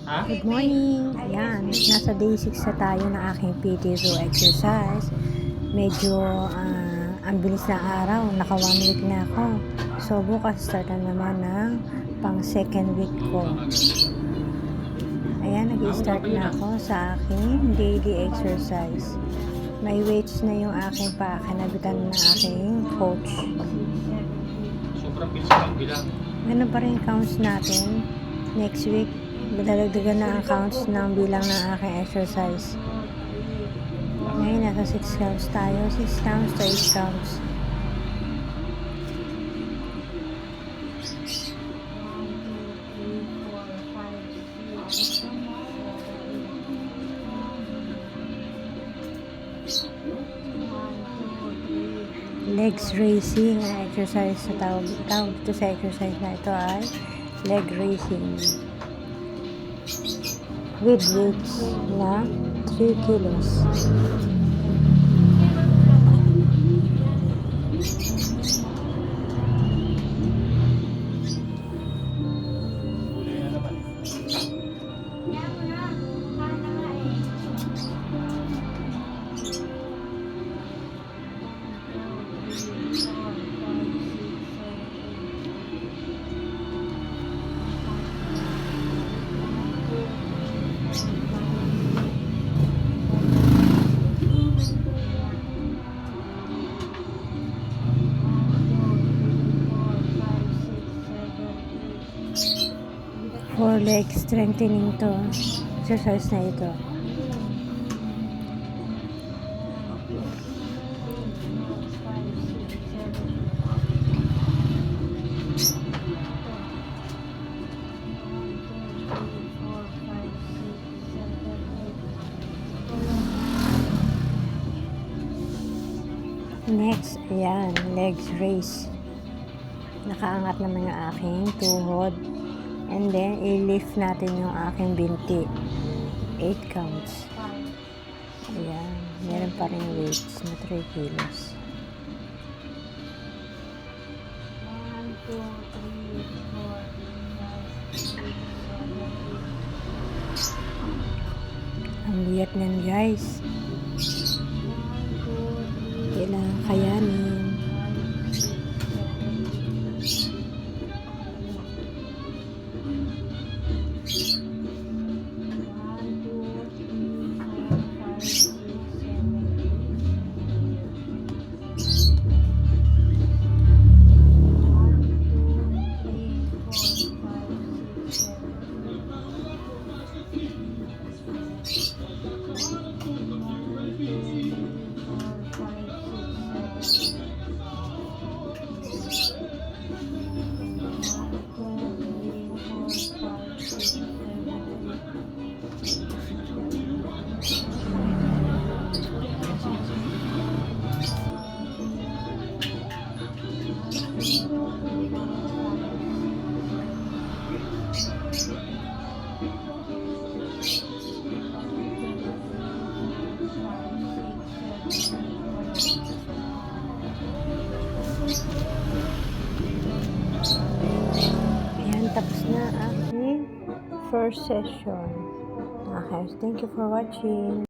Ha? Good morning! Ayan, nasa day 6 na tayo ng aking PT row exercise. Medyo ang bilis ng araw, naka 1 week na ako. So bukas start na naman ng pang second week ko. Ayan, nag-start na ako sa aking daily exercise. May weights na yung aking pakinabitan ng aking coach. Sobrang bilis lang bilang. Ganun pa rin counts natin. Next week, madalagdagan na ang counts ng bilang ng aking exercise. Ngayon, nasa 6 counts tayo. 6 counts to 8 counts. Legs raising ang exercise sa tawag ito sa exercise na ito ay leg raising with weights na 3 kilos. For leg strengthening to exercise na ito. Next, ayan, legs raise. Nakaangat naman yung aking tuhod. And then, i-lift natin yung aking binti. 8 counts. Ayan. Meron pa rin weights na 3 kilos. 1, 2, 3, 4, 5, 6, 7, 8. Ang liit nan, guys. Kailangan kayanin. Ayan, tapos na aking first session. Okay, thank you for watching.